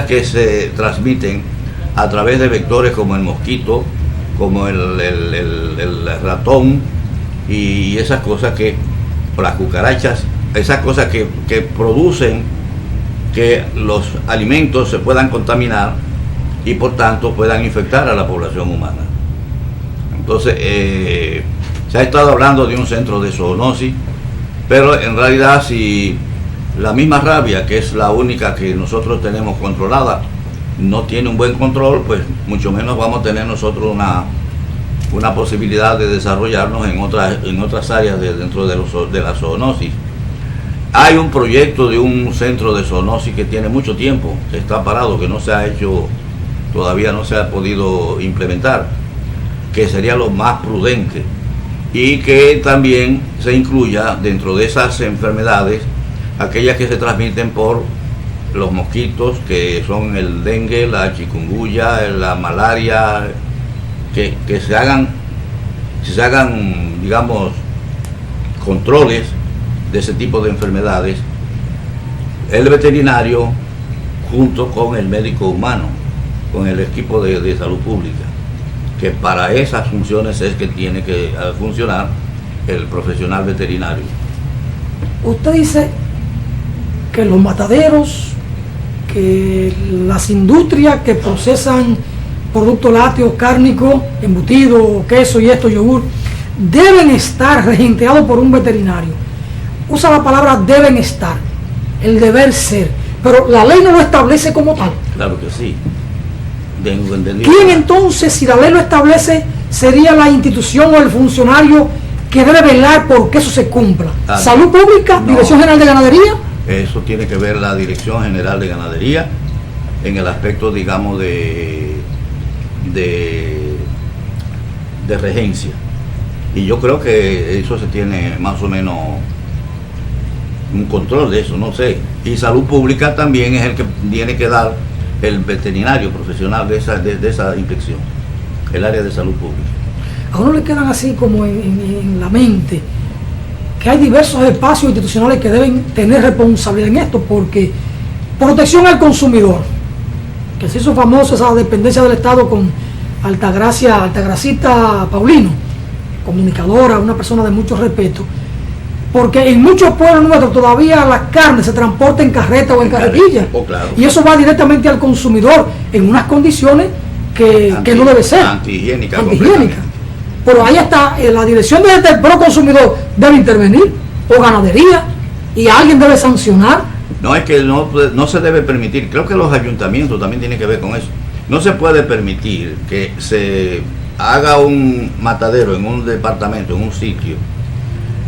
que se transmiten a través de vectores como el mosquito, como el ratón y esas cosas o las cucarachas, esas cosas que producen que los alimentos se puedan contaminar y por tanto puedan infectar a la población humana. Entonces, se ha estado hablando de un centro de zoonosis, pero en realidad si la misma rabia, que es la única que nosotros tenemos controlada, no tiene un buen control, pues mucho menos vamos a tener nosotros una posibilidad de desarrollarnos en otras áreas dentro de la zoonosis. Hay un proyecto de un centro de zoonosis que tiene mucho tiempo, que está parado, que no se ha hecho, todavía no se ha podido implementar, que sería lo más prudente, y que también se incluya dentro de esas enfermedades aquellas que se transmiten por los mosquitos, que son el dengue, la chikungunya, la malaria, que se hagan, digamos, controles de ese tipo de enfermedades, el veterinario junto con el médico humano, con el equipo de salud pública, que para esas funciones es que tiene que funcionar el profesional veterinario. Usted dice que los mataderos, que las industrias que procesan productos lácteos, cárnicos, embutidos, queso y esto, yogur, deben estar regenteados por un veterinario. Usa la palabra deben estar, el deber ser, pero la ley no lo establece como tal. Claro que sí. Tengo entendido. ¿Quién entonces, si la ley lo establece, sería la institución o el funcionario que debe velar por que eso se cumpla? ¿Salud Pública? No. ¿Dirección General de Ganadería? Eso tiene que ver la Dirección General de Ganadería en el aspecto, digamos, de regencia. Y yo creo que eso se tiene más o menos un control de eso, no sé. Y Salud Pública también es el que tiene que dar el veterinario profesional de esa inspección, el área de salud pública. A uno le quedan así como en la mente que hay diversos espacios institucionales que deben tener responsabilidad en esto, porque protección al consumidor, que se hizo famoso esa dependencia del Estado con Altagracita Paulino, comunicadora, una persona de mucho respeto, porque en muchos pueblos nuestros todavía la carne se transporta en carreta o en carretilla, claro. Y eso va directamente al consumidor en unas condiciones que no debe ser antihigiénica. Pero ahí está, la dirección de pro consumidor debe intervenir, o ganadería, y alguien debe sancionar. No, es que no se debe permitir, creo que los ayuntamientos también tienen que ver con eso. No se puede permitir que se haga un matadero en un departamento, en un sitio,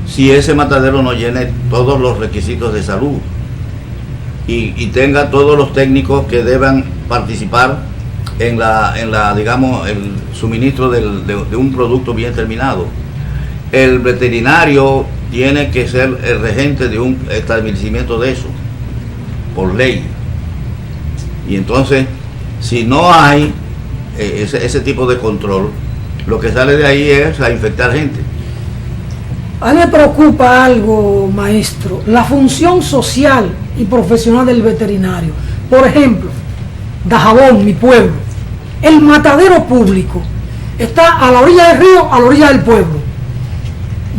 si ese matadero no llene todos los requisitos de salud y tenga todos los técnicos que deban participar en digamos, el suministro de un producto bien terminado. El veterinario tiene que ser el regente de un establecimiento de eso, por ley. Y entonces, si no hay ese tipo de control, lo que sale de ahí es a infectar gente. A mí me preocupa algo, maestro, la función social y profesional del veterinario. Por ejemplo, Dajabón, mi pueblo, el matadero público está a la orilla del río, a la orilla del pueblo.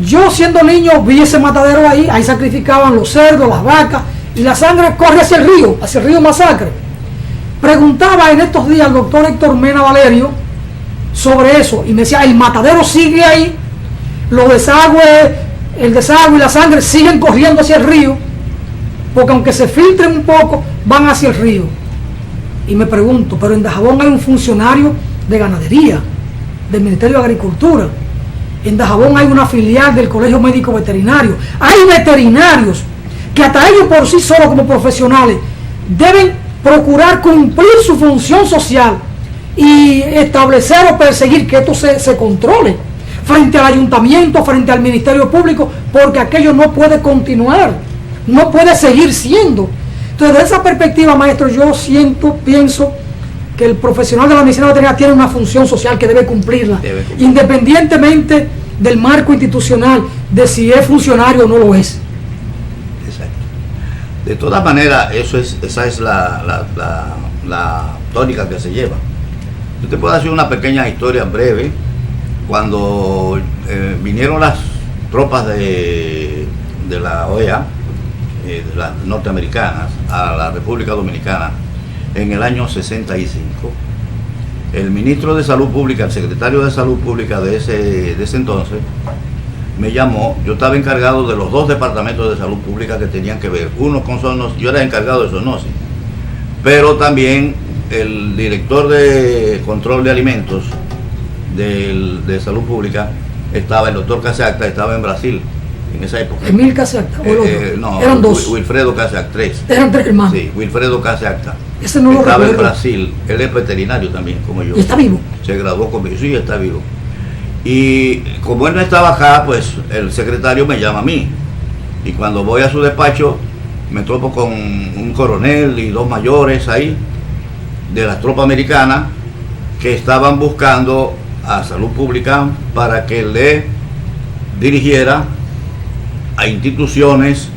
Yo siendo niño vi ese matadero ahí sacrificaban los cerdos, las vacas, y la sangre corre hacia el río Masacre. Preguntaba en estos días al doctor Héctor Mena Valerio sobre eso, y me decía, el matadero sigue ahí, los desagües, el desagüe y la sangre siguen corriendo hacia el río, porque aunque se filtren un poco, van hacia el río. Y me pregunto, pero en Dajabón hay un funcionario de ganadería, del Ministerio de Agricultura. En Dajabón hay una filial del Colegio Médico Veterinario. Hay veterinarios que hasta ellos por sí solos como profesionales deben procurar cumplir su función social y establecer o perseguir que esto se controle frente al ayuntamiento, frente al Ministerio Público, porque aquello no puede continuar, no puede seguir siendo. Entonces, desde esa perspectiva, maestro, yo pienso que el profesional de la medicina veterinaria tiene una función social que debe cumplirla, independientemente del marco institucional, de si es funcionario o no lo es. Exacto. De todas maneras, esa es la la tónica que se lleva. Yo te puedo hacer una pequeña historia breve. Cuando vinieron las tropas de la OEA, de las norteamericanas, a la República Dominicana en el año 65, el ministro de Salud Pública, el secretario de Salud Pública de ese entonces, me llamó. Yo estaba encargado de los dos departamentos de salud pública que tenían que ver, uno con zoonosis, yo era encargado de zoonosis, pero también el director de control de alimentos de salud pública estaba, el doctor Casacta, estaba en Brasil en esa época. Emil Casacta, no, eran dos. Wilfredo Casacta, tres. Eran tres hermanos. Sí, Wilfredo Casacta. Ese no lo estaba recuerdo. en Brasil, él es veterinario también, como yo. ¿Y está vivo? Se graduó conmigo, sí, está vivo. Y como él no estaba acá, pues el secretario me llama a mí. Y cuando voy a su despacho, me topo con un coronel y dos mayores ahí, de las tropas americanas, que estaban buscando a salud pública para que le dirigiera a instituciones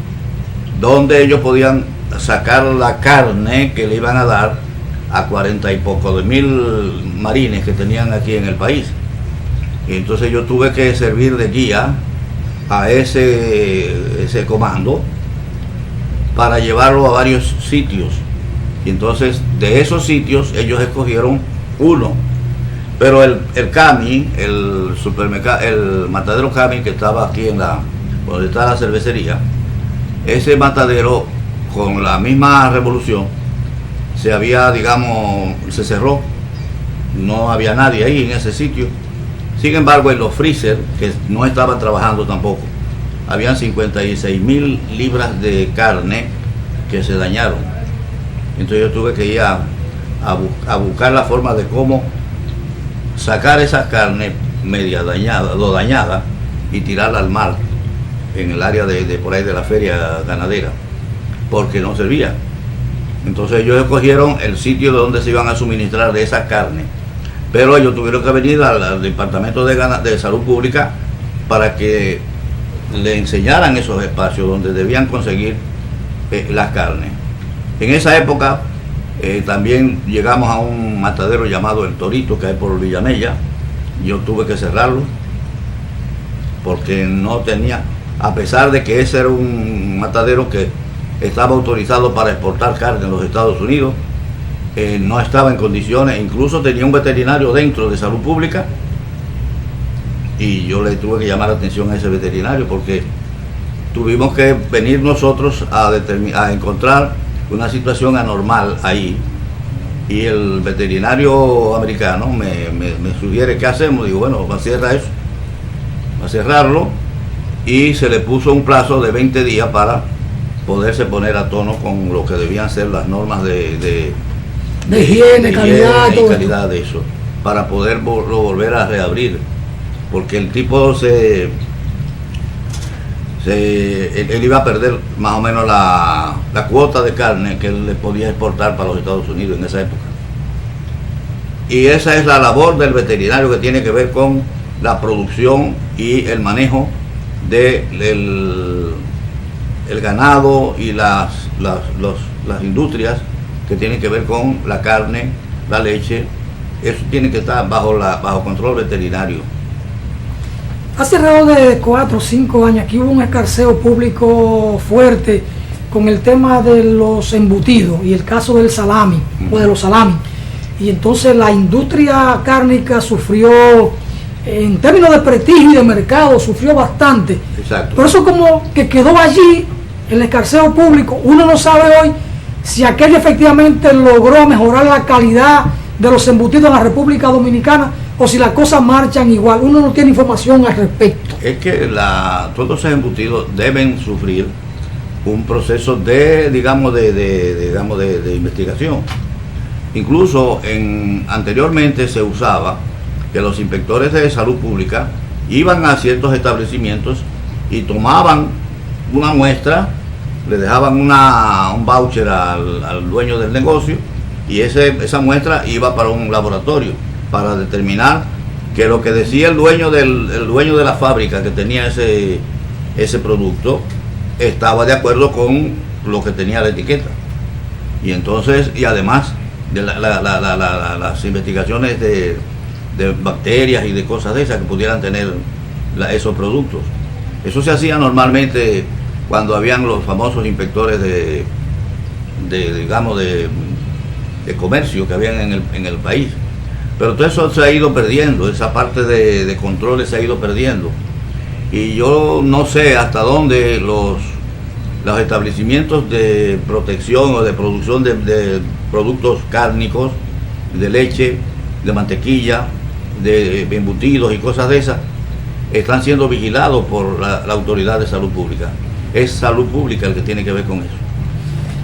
donde ellos podían sacar la carne que le iban a dar a 40 y poco de mil marines que tenían aquí en el país. Y entonces yo tuve que servir de guía a ese comando para llevarlo a varios sitios. Y entonces de esos sitios ellos escogieron uno. Pero el Cami, el supermercado, el matadero Cami que estaba aquí donde está la cervecería, ese matadero con la misma revolución se cerró. No había nadie ahí en ese sitio. Sin embargo, en los freezer, que no estaban trabajando tampoco, habían 56.000 libras de carne que se dañaron. Entonces yo tuve que ir a buscar la forma de cómo sacar esa carne media dañada y tirarla al mar en el área de por ahí de la feria ganadera, porque no servía. Entonces ellos escogieron el sitio donde se iban a suministrar de esa carne, pero ellos tuvieron que venir al departamento de salud pública para que le enseñaran esos espacios donde debían conseguir la carne. En esa época también llegamos a un matadero llamado El Torito, que hay por Villamella. Yo tuve que cerrarlo porque no tenía, a pesar de que ese era un matadero que estaba autorizado para exportar carne en los Estados Unidos, no estaba en condiciones. Incluso tenía un veterinario dentro de salud pública y yo le tuve que llamar la atención a ese veterinario porque tuvimos que venir nosotros a encontrar una situación anormal ahí, y el veterinario americano me sugiere qué hacemos. Digo, bueno, va a cerrar eso, va a cerrarlo, y se le puso un plazo de 20 días para poderse poner a tono con lo que debían ser las normas de higiene, calidad, y calidad de eso, para poder volver a reabrir, porque el tipo él iba a perder más o menos la cuota de carne que él le podía exportar para los Estados Unidos en esa época. Y esa es la labor del veterinario, que tiene que ver con la producción y el manejo del ganado y las industrias que tienen que ver con la carne, la leche. Eso tiene que estar bajo control veterinario. Hace alrededor de 4 o 5 años aquí hubo un escarceo público fuerte con el tema de los embutidos y el caso del salami, o de los salamis. Y entonces la industria cárnica sufrió, en términos de prestigio y de mercado, sufrió bastante. Exacto. Por eso como que quedó allí el escarceo público. Uno no sabe hoy si aquello efectivamente logró mejorar la calidad de los embutidos en la República Dominicana, o si las cosas marchan igual. Uno no tiene información al respecto. Es que todos esos embutidos deben sufrir un proceso de investigación. Incluso anteriormente se usaba que los inspectores de salud pública iban a ciertos establecimientos y tomaban una muestra, le dejaban un voucher al dueño del negocio, y esa muestra iba para un laboratorio para determinar que lo que decía el dueño de la fábrica que tenía ese producto estaba de acuerdo con lo que tenía la etiqueta. Y además de las investigaciones de bacterias y de cosas de esas que pudieran tener esos productos. Eso se hacía normalmente cuando habían los famosos inspectores de comercio que habían en el país. Pero todo eso se ha ido perdiendo, esa parte de controles se ha ido perdiendo. Y yo no sé hasta dónde los establecimientos de protección o de producción de productos cárnicos, de leche, de mantequilla, de embutidos y cosas de esas, están siendo vigilados por la Autoridad de Salud Pública. Es salud pública el que tiene que ver con eso.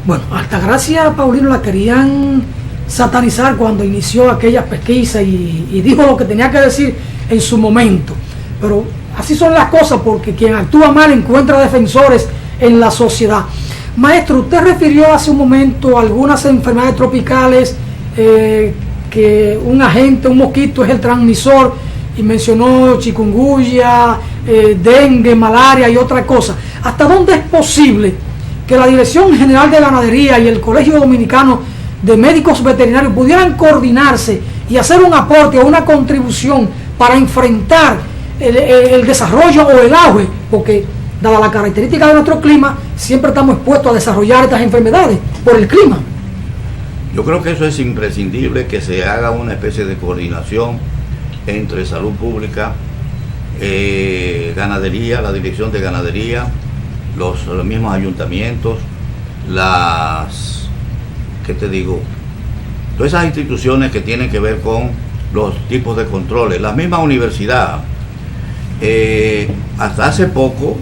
Bueno, Altagracia Paulino la querían satanizar cuando inició aquella pesquisa y dijo lo que tenía que decir en su momento. Pero así son las cosas, porque quien actúa mal encuentra defensores en la sociedad. Maestro, usted refirió hace un momento a algunas enfermedades tropicales, que un agente, un mosquito es el transmisor, y mencionó chikungunya, dengue, malaria y otra cosa. ¿Hasta dónde es posible que la Dirección General de Ganadería y el Colegio Dominicano de Médicos Veterinarios pudieran coordinarse y hacer un aporte o una contribución para enfrentar el desarrollo o el auge? Porque dada la característica de nuestro clima, siempre estamos expuestos a desarrollar estas enfermedades por el clima. Yo creo que eso es imprescindible, que se haga una especie de coordinación entre salud pública, ganadería, la dirección de ganadería, los mismos ayuntamientos, ¿qué te digo? Todas esas instituciones que tienen que ver con los tipos de controles, la misma universidad. Hasta hace poco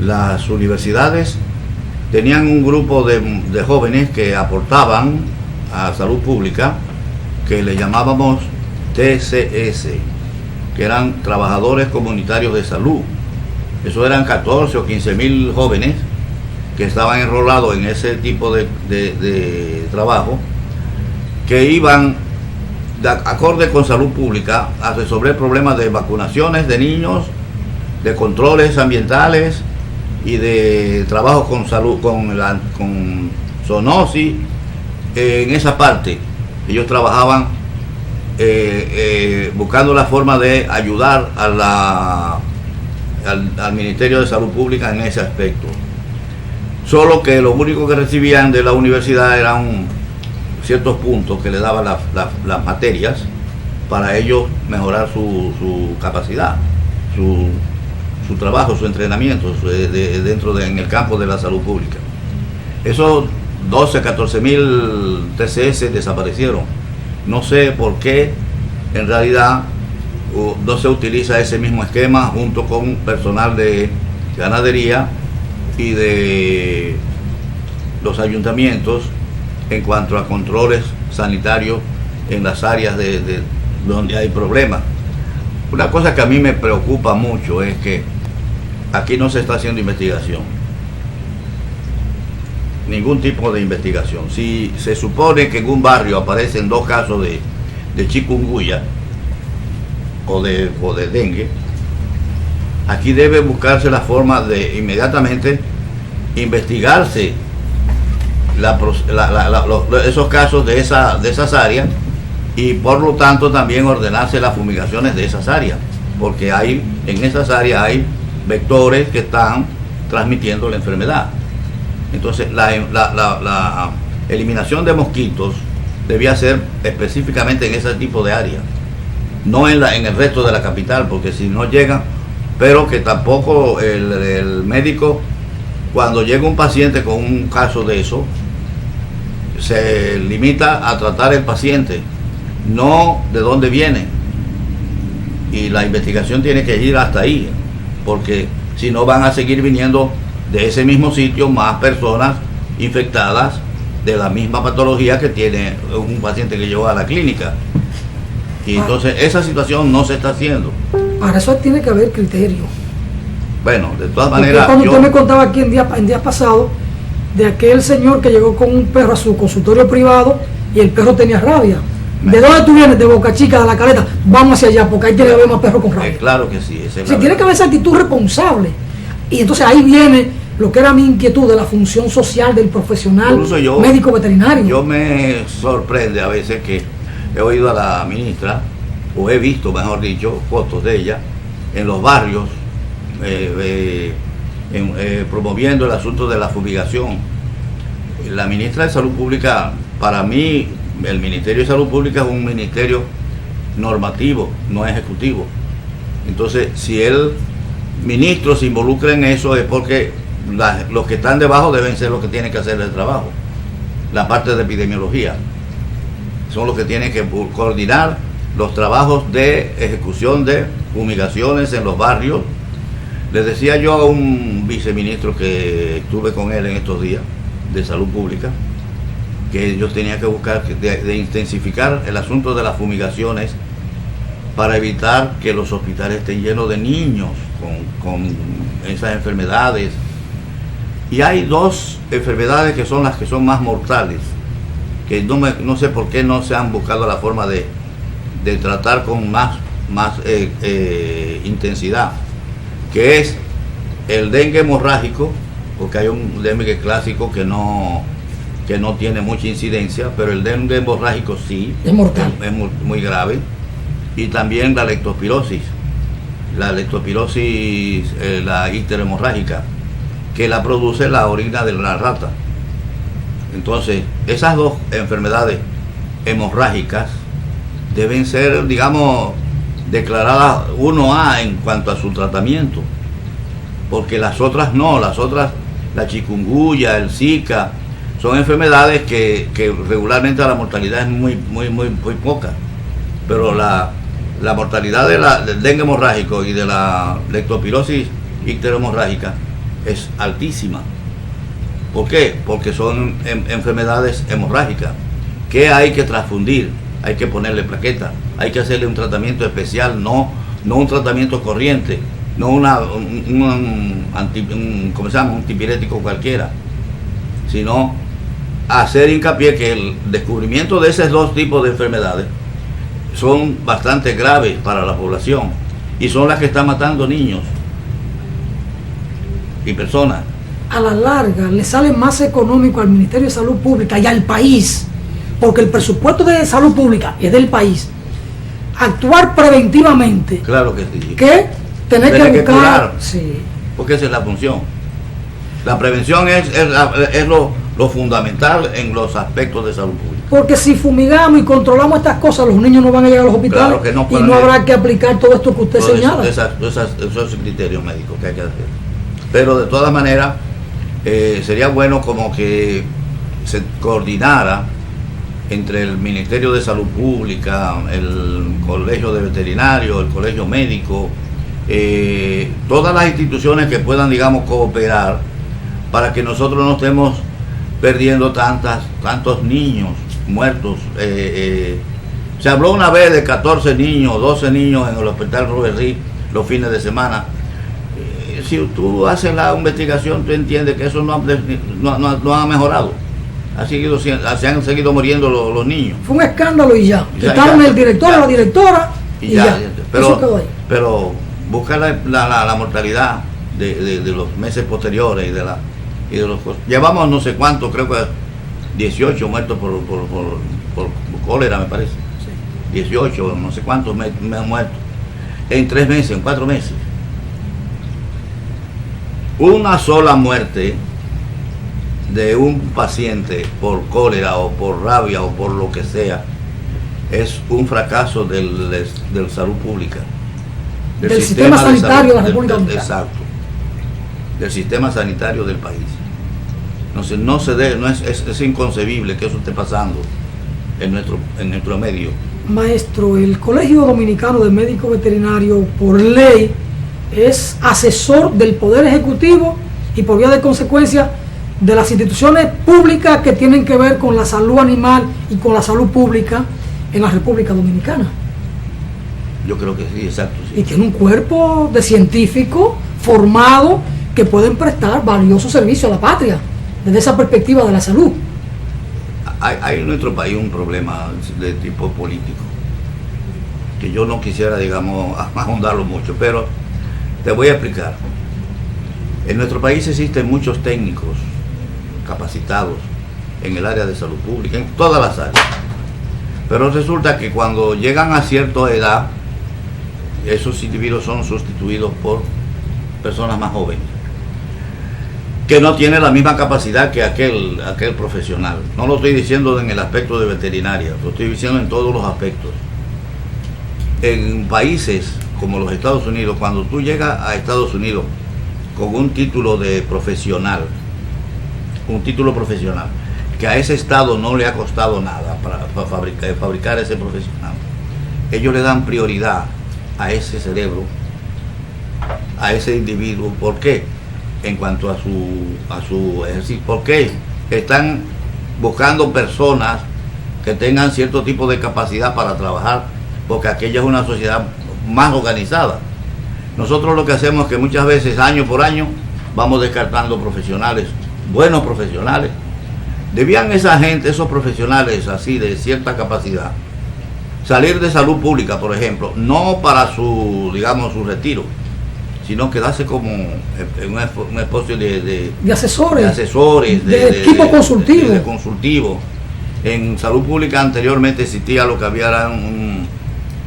las universidades tenían un grupo de jóvenes que aportaban a salud pública, que le llamábamos TCS, que eran trabajadores comunitarios de salud. Eso eran 14 o 15 mil jóvenes que estaban enrolados en ese tipo de trabajo, que iban de acorde con salud pública a resolver problemas de vacunaciones de niños, de controles ambientales y de trabajo con salud, con zoonosis. En esa parte ellos trabajaban buscando la forma de ayudar al Ministerio de Salud Pública en ese aspecto. Solo que lo único que recibían de la universidad eran ciertos puntos que le daban las materias para ellos mejorar su capacidad, su trabajo, su entrenamiento en el campo de la salud pública. Esos 12, 14 mil TCS desaparecieron. No sé por qué en realidad no se utiliza ese mismo esquema junto con personal de ganadería y de los ayuntamientos en cuanto a controles sanitarios en las áreas de donde hay problemas. Una cosa que a mí me preocupa mucho es que aquí no se está haciendo investigación, ningún tipo de investigación. Si se supone que en un barrio aparecen 2 casos de chikungunya o de dengue, aquí debe buscarse la forma de inmediatamente investigarse esos casos de esas áreas, y por lo tanto también ordenarse las fumigaciones de esas áreas, porque en esas áreas hay vectores que están transmitiendo la enfermedad. Entonces la eliminación de mosquitos debía ser específicamente en ese tipo de áreas, no en el resto de la capital, porque si no llegan, pero que tampoco el médico, cuando llega un paciente con un caso de eso, se limita a tratar el paciente, no de dónde viene, y la investigación tiene que ir hasta ahí, porque si no van a seguir viniendo de ese mismo sitio más personas infectadas de la misma patología que tiene un paciente que llegó a la clínica. Y entonces esa situación no se está haciendo. Para eso tiene que haber criterio. Bueno, de todas maneras, cuando usted me contaba aquí en días pasados de aquel señor que llegó con un perro a su consultorio privado y el perro tenía rabia. ¿De dónde tú vienes? De Boca Chica, de La Caleta. Vamos hacia allá, porque ahí tiene que haber más perros con rabia. Claro que sí. Tiene que haber esa actitud responsable. Y entonces ahí viene lo que era mi inquietud de la función social del profesional médico veterinario. Yo me sorprende a veces que he oído a la ministra, o he visto, mejor dicho, fotos de ella en los barrios promoviendo el asunto de la fumigación. La ministra de Salud Pública, para mí, el Ministerio de Salud Pública es un ministerio normativo, no ejecutivo. Entonces, si el ministro se involucra en eso es porque los que están debajo deben ser los que tienen que hacer el trabajo. La parte de epidemiología son los que tienen que coordinar los trabajos de ejecución de fumigaciones en los barrios. Les decía yo a un viceministro que estuve con él en estos días de Salud Pública que ellos tenían que buscar de intensificar el asunto de las fumigaciones para evitar que los hospitales estén llenos de niños con esas enfermedades. Y hay dos enfermedades que son las que son más mortales, que no sé por qué no se han buscado la forma de tratar con más intensidad, que es el dengue hemorrágico, porque hay un dengue clásico que no tiene mucha incidencia, pero el dengue hemorrágico sí, es mortal, es muy grave, y también la leptospirosis, la icterohemorrágica, que la produce la orina de la rata. Entonces, esas dos enfermedades hemorrágicas deben ser, digamos, declaradas 1A en cuanto a su tratamiento, porque las otras no, la chikungunya, el Zika, son enfermedades que regularmente la mortalidad es muy poca, pero la mortalidad del dengue hemorrágico y de la leptospirosis icterohemorrágica es altísima. ¿Por qué? Porque son enfermedades hemorrágicas que hay que transfundir, hay que ponerle plaquetas, hay que hacerle un tratamiento especial, no un tratamiento corriente, no un antipirético cualquiera, sino hacer hincapié que el descubrimiento de esos dos tipos de enfermedades son bastante graves para la población y son las que están matando niños y personas. A la larga le sale más económico al Ministerio de Salud Pública y al país, porque el presupuesto de salud pública es del país, actuar preventivamente, claro que sí, que tener que buscar curar, sí. Porque esa es la función. La prevención es lo fundamental en los aspectos de salud pública. Porque si fumigamos y controlamos estas cosas, los niños no van a llegar a los hospitales, claro que no, y no habrá que aplicar todo esto que usted señala. Esos criterios médicos que hay que hacer. Pero de todas maneras, sería bueno como que se coordinara entre el Ministerio de Salud Pública, el Colegio de Veterinarios, el Colegio Médico, todas las instituciones que puedan, digamos, cooperar para que nosotros no estemos perdiendo tantos niños muertos. Se habló una vez de 14 niños, 12 niños en el hospital Robert Reed los fines de semana. Si tú haces la investigación, tú entiendes que eso no ha mejorado. Se han seguido muriendo los niños. Fue un escándalo y ya. Quitaron el director, la directora y ya. Pero buscar la mortalidad de los meses posteriores y de los llevamos no sé cuánto, creo que 18 muertos por cólera, me parece. Sí. 18, no sé cuántos me han muerto en 3 meses, en 4 meses. Una sola muerte de un paciente por cólera o por rabia o por lo que sea es un fracaso del salud pública, del sistema sanitario de la República Dominicana. Exacto, del sistema sanitario del país. Es inconcebible que eso esté pasando en nuestro medio. Maestro, el Colegio Dominicano de Médicos Veterinarios, por ley, es asesor del Poder Ejecutivo y por vía de consecuencia de las instituciones públicas que tienen que ver con la salud animal y con la salud pública en la República Dominicana. Yo creo que sí, exacto. Sí. Y tiene un cuerpo de científicos formados que pueden prestar valiosos servicios a la patria desde esa perspectiva de la salud. Hay en nuestro país un problema de tipo político que yo no quisiera, digamos, ahondarlo mucho, pero te voy a explicar. En nuestro país existen muchos técnicos capacitados en el área de salud pública, en todas las áreas. Pero resulta que cuando llegan a cierta edad, esos individuos son sustituidos por personas más jóvenes, que no tienen la misma capacidad que aquel profesional. No lo estoy diciendo en el aspecto de veterinaria, lo estoy diciendo en todos los aspectos. En países como los Estados Unidos, cuando tú llegas a Estados Unidos con un título profesional, que a ese estado no le ha costado nada para fabricar ese profesional, ellos le dan prioridad a ese cerebro, a ese individuo. ¿Por qué? En cuanto a su ejercicio. ¿Por qué? Están buscando personas que tengan cierto tipo de capacidad para trabajar, porque aquella es una sociedad más organizada. Nosotros lo que hacemos es que muchas veces, año por año, vamos descartando profesionales, buenos profesionales. Debían esa gente, esos profesionales así de cierta capacidad, salir de salud pública, por ejemplo, no para su retiro, sino quedarse como en una especie de asesores, de equipo consultivo. De consultivo. En salud pública anteriormente existía lo que había era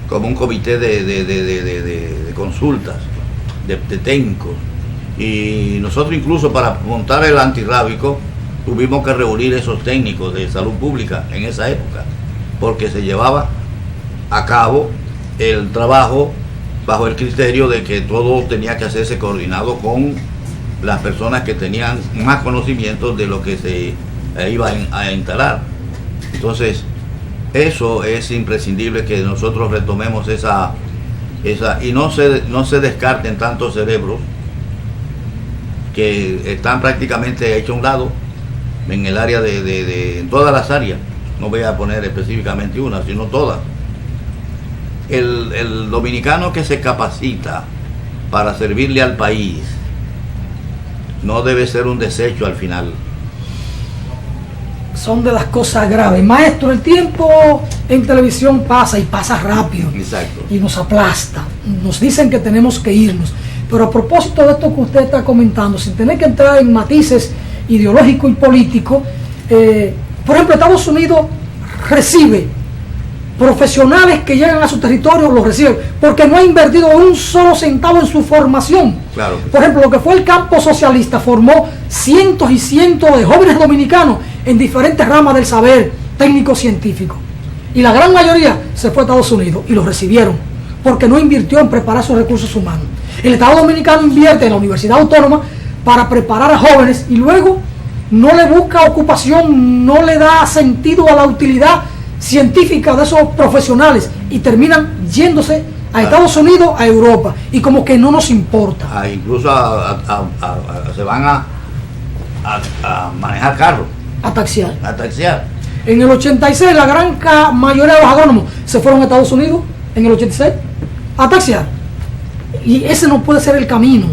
como un comité de consultas, de técnicos. Y nosotros incluso para montar el antirrábico tuvimos que reunir esos técnicos de salud pública en esa época, porque se llevaba a cabo el trabajo bajo el criterio de que todo tenía que hacerse coordinado con las personas que tenían más conocimientos de lo que se iba a instalar. Entonces, eso es imprescindible, que nosotros retomemos esa y no se descarten tantos cerebros que están prácticamente hechos a un lado en el área en todas las áreas. No voy a poner específicamente una, sino todas. El dominicano que se capacita para servirle al país no debe ser un desecho al final. Son de las cosas graves. Maestro, el tiempo en televisión pasa y pasa rápido. Exacto. Y nos aplasta. Nos dicen que tenemos que irnos. Pero a propósito de esto que usted está comentando, sin tener que entrar en matices ideológicos y políticos, por ejemplo, Estados Unidos recibe profesionales que llegan a su territorio, los reciben, porque no ha invertido un solo centavo en su formación. Claro. Por ejemplo, lo que fue el campo socialista formó cientos y cientos de jóvenes dominicanos en diferentes ramas del saber técnico-científico. Y la gran mayoría se fue a Estados Unidos y los recibieron, porque no invirtió en preparar sus recursos humanos. El Estado Dominicano invierte en la Universidad Autónoma para preparar a jóvenes y luego no le busca ocupación, no le da sentido a la utilidad científica de esos profesionales y terminan yéndose a Estados Unidos, a Europa, y como que no nos importa. Incluso se van a manejar carros. A taxiar. En el 86 la gran mayoría de los agrónomos se fueron a Estados Unidos, en el 86, a taxiar. Y ese no puede ser el camino.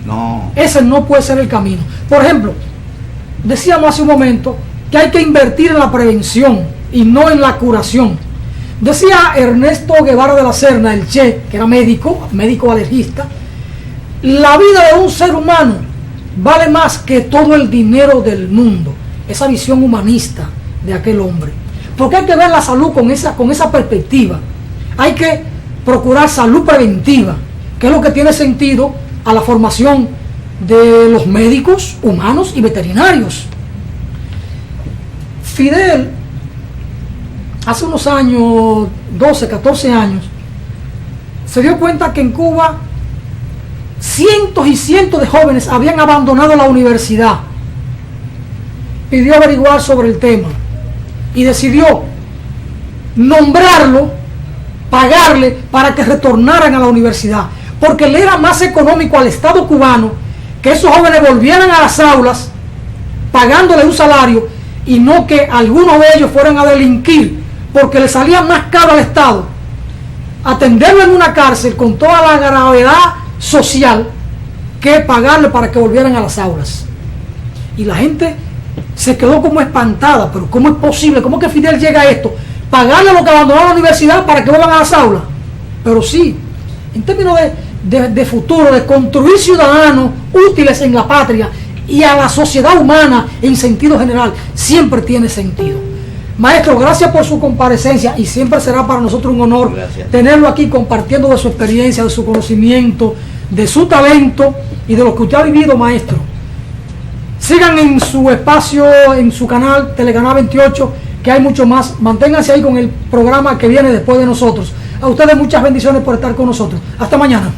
No. Ese no puede ser el camino. Por ejemplo, decíamos hace un momento que hay que invertir en la prevención y no en la curación. Decía Ernesto Guevara de la Serna, el Che, que era médico alergista, la vida de un ser humano vale más que todo el dinero del mundo. Esa visión humanista de aquel hombre. Porque hay que ver la salud con esa perspectiva. Hay que procurar salud preventiva, que es lo que tiene sentido a la formación de los médicos humanos y veterinarios. Fidel, hace unos años, 12, 14 años, se dio cuenta que en Cuba cientos y cientos de jóvenes habían abandonado la universidad. Pidió averiguar sobre el tema y decidió nombrarlo, pagarle para que retornaran a la universidad, porque le era más económico al Estado cubano que esos jóvenes volvieran a las aulas pagándole un salario y no que algunos de ellos fueran a delinquir, porque le salía más caro al Estado atenderlo en una cárcel con toda la gravedad social que pagarle para que volvieran a las aulas. Y la gente se quedó como espantada, pero ¿cómo es posible? ¿Cómo que Fidel llega a esto? Pagarle a los que abandonaron la universidad para que vuelvan a las aulas. Pero sí, en términos de futuro, de construir ciudadanos útiles en la patria y a la sociedad humana en sentido general, siempre tiene sentido. Maestro, gracias por su comparecencia y siempre será para nosotros un honor tenerlo aquí compartiendo de su experiencia, de su conocimiento, de su talento y de lo que usted ha vivido, maestro. Sigan en su espacio, en su canal, Telecanal 28, que hay mucho más. Manténganse ahí con el programa que viene después de nosotros. A ustedes muchas bendiciones por estar con nosotros. Hasta mañana.